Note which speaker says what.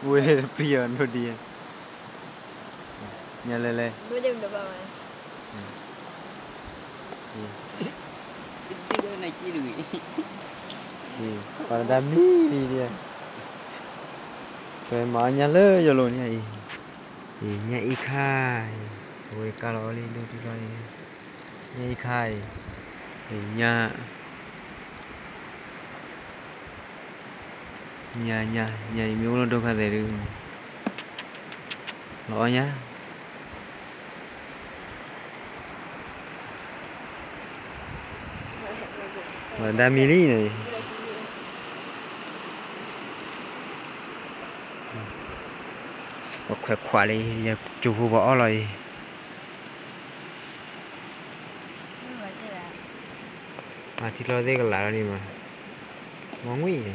Speaker 1: Ui, pion thôi đi. Nhà lên.
Speaker 2: Bữa đêm được rồi.
Speaker 3: Cái này chi được.
Speaker 1: Còn đam mi đi đi. Rồi mà nhà lơ giờ luôn nha. Nhà y khai. Ui, cá lò lên đi rồi. Nhà y khai. Nhà miêu nó đâu có thể được. Lọ nhá. Mà đam mi lý này. Khỏe khỏe đi, chủ phụ bỏ rồi. Thịt lò đây còn lại đi mà. Ngon quá vậy.